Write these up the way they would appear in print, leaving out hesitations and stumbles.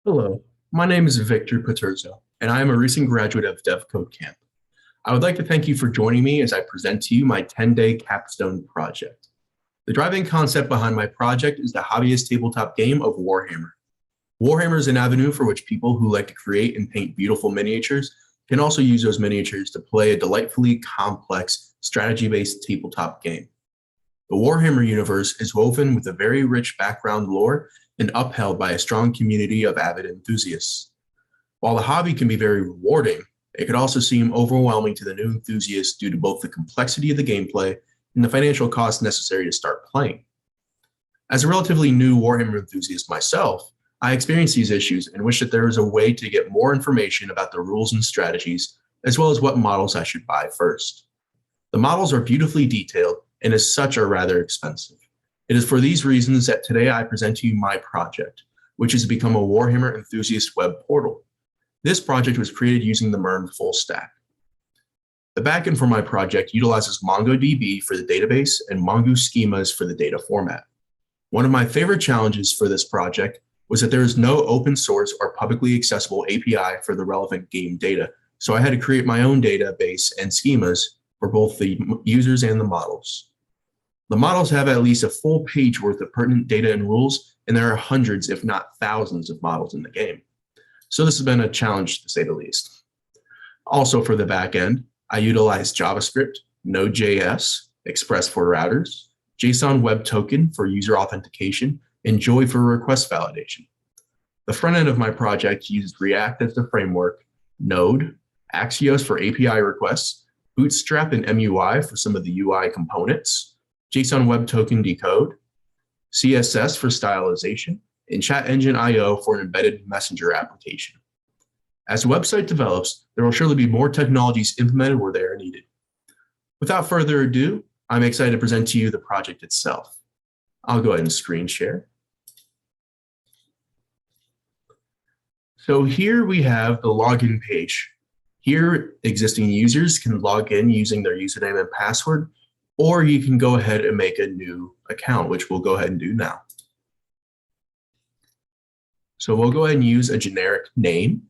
Hello, my name is Victor Paturzo, and I am a recent graduate of devCodeCamp. I would like to thank you for joining me as I present to you my 10-day Capstone project. The driving concept behind my project is the hobbyist tabletop game of Warhammer. Warhammer is an avenue for which people who like to create and paint beautiful miniatures can also use those miniatures to play a delightfully complex strategy-based tabletop game. The Warhammer universe is woven with a very rich background lore and upheld by a strong community of avid enthusiasts. While the hobby can be very rewarding, it could also seem overwhelming to the new enthusiasts due to both the complexity of the gameplay and the financial cost necessary to start playing. As a relatively new Warhammer enthusiast myself, I experienced these issues and wish that there was a way to get more information about the rules and strategies, as well as what models I should buy first. The models are beautifully detailed and as such are rather expensive. It is for these reasons that today I present to you my project, which has become a Warhammer enthusiast web portal. This project was created using the MERN full stack. The backend for my project utilizes MongoDB for the database and Mongoose Schemas for the data format. One of my favorite challenges for this project was that there is no open source or publicly accessible API for the relevant game data, so I had to create my own database and schemas for both the users and the models. The models have at least a full page worth of pertinent data and rules, and there are hundreds, if not thousands, of models in the game. So this has been a challenge, to say the least. Also for the backend, I utilize JavaScript, Node.js, Express for routers, JSON Web Token for user authentication, and Joy for request validation. The front end of my project uses React as the framework, Node, Axios for API requests, Bootstrap and MUI for some of the UI components, JSON Web Token decode, CSS for stylization, and Chat Engine IO for an embedded messenger application. As the website develops, there will surely be more technologies implemented where they are needed. Without further ado, I'm excited to present to you the project itself. I'll go ahead and screen share. So here we have the login page. Here, existing users can log in using their username and password, or you can go ahead and make a new account, which we'll go ahead and do now. So we'll go ahead and use a generic name.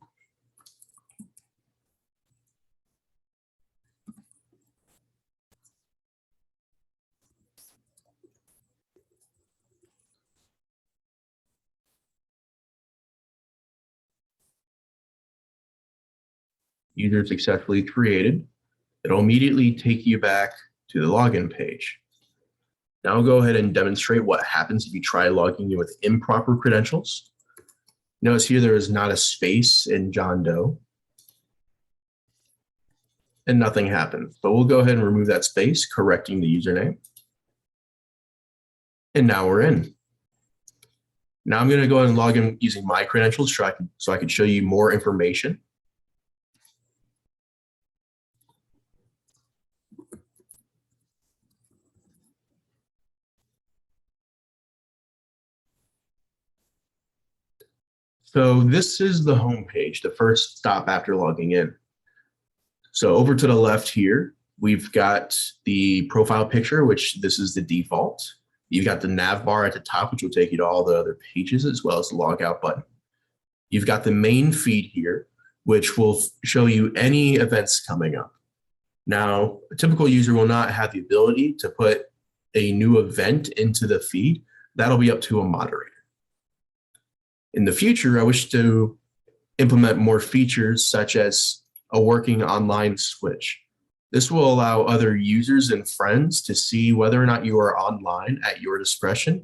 User successfully created. It'll immediately take you back to the login page. Now I'll go ahead and demonstrate what happens if you try logging in with improper credentials. Notice here there is not a space in John Doe. And nothing happens. But we'll go ahead and remove that space, correcting the username. And now we're in. Now I'm going to go ahead and log in using my credentials so I can show you more information. So this is the home page, the first stop after logging in. So over to the left here, we've got the profile picture, which this is the default. You've got the nav bar at the top, which will take you to all the other pages, as well as the logout button. You've got the main feed here, which will show you any events coming up. Now, a typical user will not have the ability to put a new event into the feed. That'll be up to a moderator. In the future, I wish to implement more features such as a working online switch. This will allow other users and friends to see whether or not you are online at your discretion,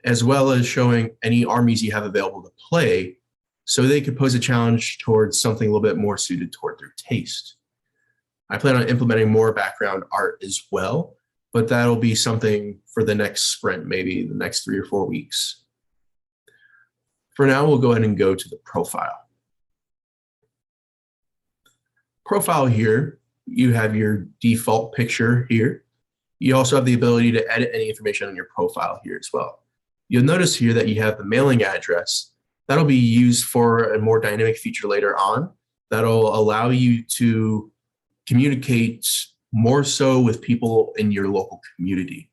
as well as showing any armies you have available to play, so they could pose a challenge towards something a little bit more suited toward their taste. I plan on implementing more background art as well, but that'll be something for the next sprint, maybe the next 3 or 4 weeks. For now, we'll go ahead and go to the profile. Profile here, you have your default picture here. You also have the ability to edit any information on your profile here as well. You'll notice here that you have the mailing address. That'll be used for a more dynamic feature later on. That'll allow you to communicate more so with people in your local community.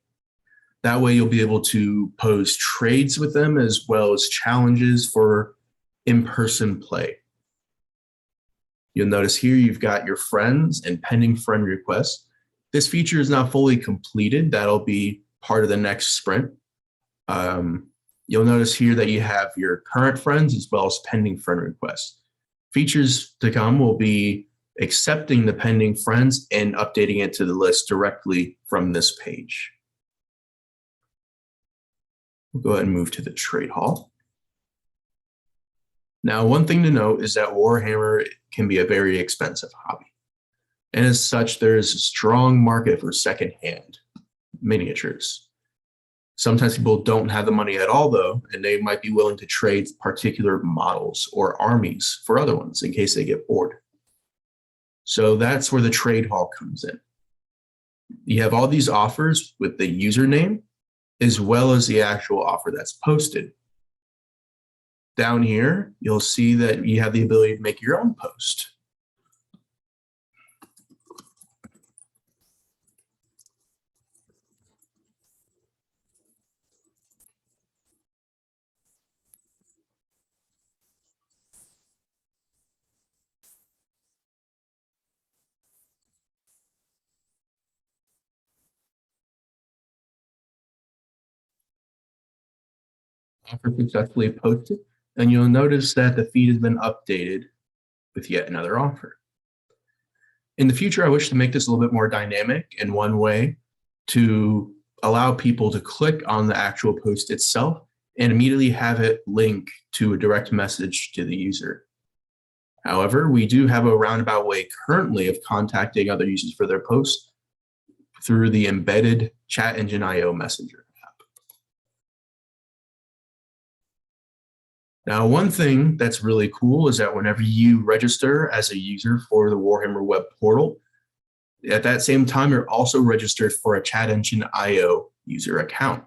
That way you'll be able to pose trades with them as well as challenges for in-person play. You'll notice here you've got your friends and pending friend requests. This feature is not fully completed. That'll be part of the next sprint. You'll notice here that you have your current friends as well as pending friend requests. Features to come will be accepting the pending friends and updating it to the list directly from this page. We'll go ahead and move to the trade hall. Now, one thing to note is that Warhammer can be a very expensive hobby. And as such, there is a strong market for secondhand miniatures. Sometimes people don't have the money at all, though, and they might be willing to trade particular models or armies for other ones in case they get bored. So that's where the trade hall comes in. You have all these offers with the username, as well as the actual offer that's posted. Down here, you'll see that you have the ability to make your own post. Offer successfully posted, and you'll notice that the feed has been updated with yet another offer. In the future, I wish to make this a little bit more dynamic in one way to allow people to click on the actual post itself and immediately have it link to a direct message to the user. However, we do have a roundabout way currently of contacting other users for their posts through the embedded chat engine IO messenger. Now, one thing that's really cool is that whenever you register as a user for the Warhammer web portal, at that same time, you're also registered for a Chat Engine IO user account.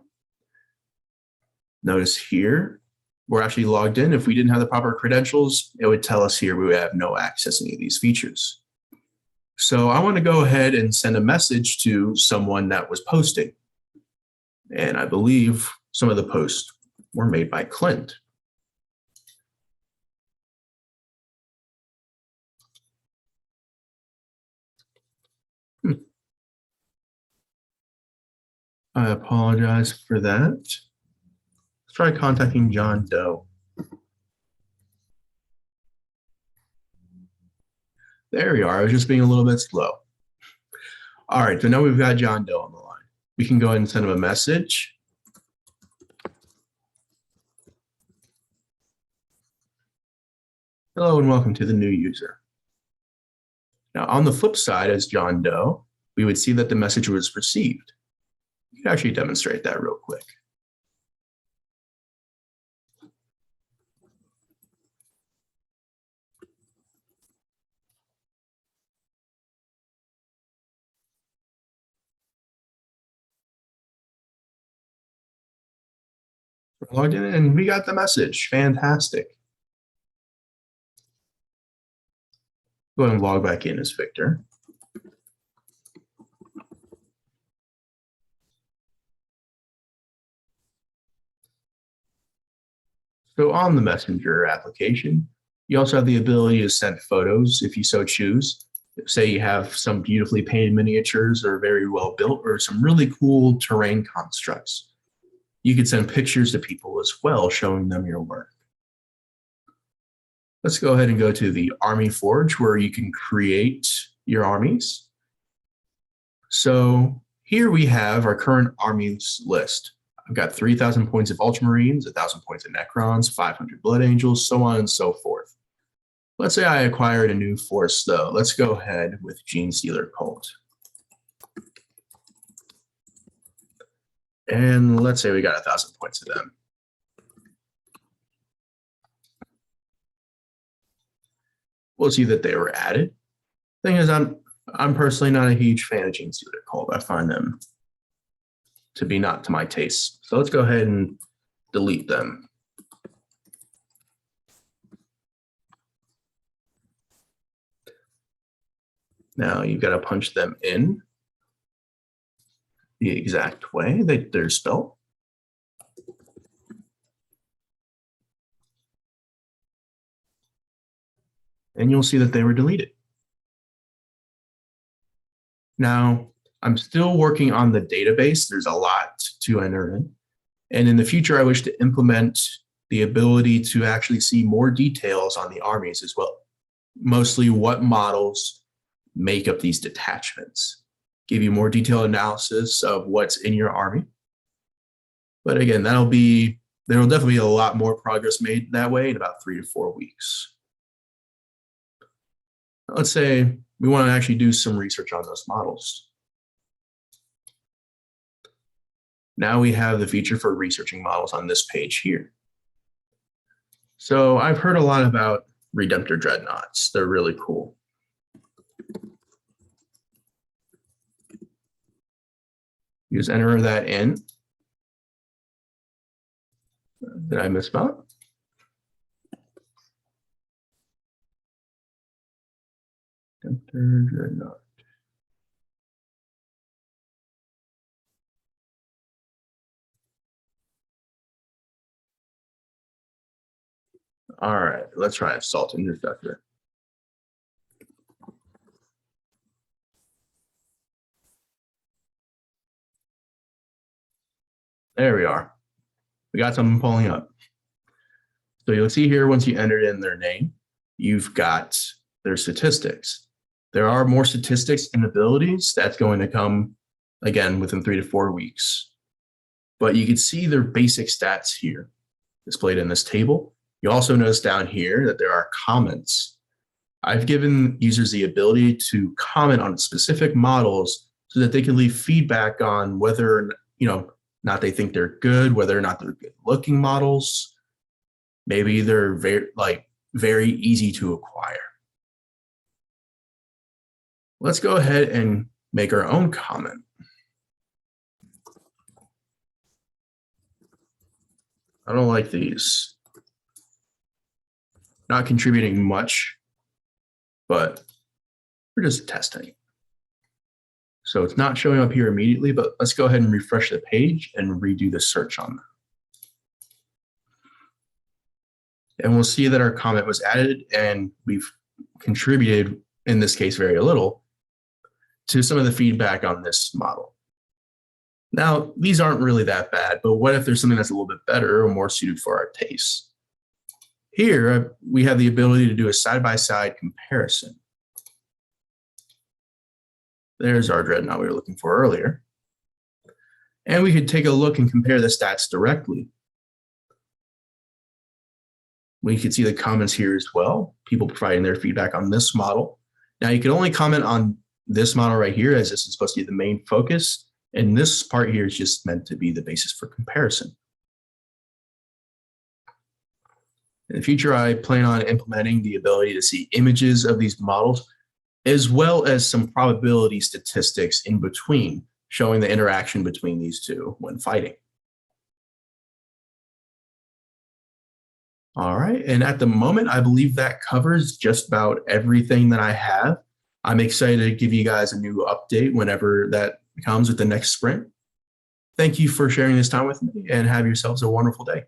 Notice here, we're actually logged in. If we didn't have the proper credentials, it would tell us here we would have no access to any of these features. So I want to go ahead and send a message to someone that was posting. And I believe some of the posts were made by Clint. I apologize for that. Let's try contacting John Doe. There we are. I was just being a little bit slow. All right, so now we've got John Doe on the line. We can go ahead and send him a message. Hello and welcome to the new user. Now, on the flip side, as John Doe, we would see that the message was received. You can actually demonstrate that real quick. We're logged in and we got the message. Fantastic. Go ahead and log back in as Victor. So on the Messenger application, you also have the ability to send photos if you so choose. Say you have some beautifully painted miniatures or very well built or some really cool terrain constructs. You could send pictures to people as well, showing them your work. Let's go ahead and go to the Army Forge where you can create your armies. So here we have our current armies list. I've got 3,000 points of Ultramarines, 1,000 points of Necrons, 500 Blood Angels, so on and so forth. Let's say I acquired a new force, though. Let's go ahead with Gene Stealer Cult. And let's say we got 1,000 points of them. We'll see that they were added. Thing is, I'm personally not a huge fan of Gene Stealer Cult. I find them to be not to my taste. So let's go ahead and delete them. Now you've got to punch them in the exact way that they're spelled. and you'll see that they were deleted. Now, I'm still working on the database. There's a lot to enter in. And in the future, I wish to implement the ability to actually see more details on the armies as well. Mostly what models make up these detachments. Give you more detailed analysis of what's in your army. But again, there will definitely be a lot more progress made that way in about 3 to 4 weeks. Let's say we want to actually do some research on those models. Now we have the feature for researching models on this page here. So I've heard a lot about Redemptor Dreadnoughts. They're really cool. You just enter that in. Did I misspell it? Redemptor Dreadnought. All right, let's try Assault Interceptor. There we are. We got something pulling up. So you'll see here, once you enter in their name, you've got their statistics. There are more statistics and abilities. That's going to come, again, within 3 to 4 weeks. But you can see their basic stats here displayed in this table. You also notice down here that there are comments. I've given users the ability to comment on specific models so that they can leave feedback on whether, not they think they're good, whether or not they're good looking models. Maybe they're very easy to acquire. Let's go ahead and make our own comment. I don't like these. Not contributing much, but we're just testing. So it's not showing up here immediately, but let's go ahead and refresh the page and redo the search on that. And we'll see that our comment was added and we've contributed, in this case, very little, to some of the feedback on this model. Now, these aren't really that bad, but what if there's something that's a little bit better or more suited for our tastes? Here, we have the ability to do a side-by-side comparison. There's our dreadnought we were looking for earlier. And we could take a look and compare the stats directly. We could see the comments here as well, people providing their feedback on this model. Now, you can only comment on this model right here, as this is supposed to be the main focus. And this part here is just meant to be the basis for comparison. In the future, I plan on implementing the ability to see images of these models, as well as some probability statistics in between, showing the interaction between these two when fighting. All right, and at the moment, I believe that covers just about everything that I have. I'm excited to give you guys a new update whenever that comes with the next sprint. Thank you for sharing this time with me, and have yourselves a wonderful day.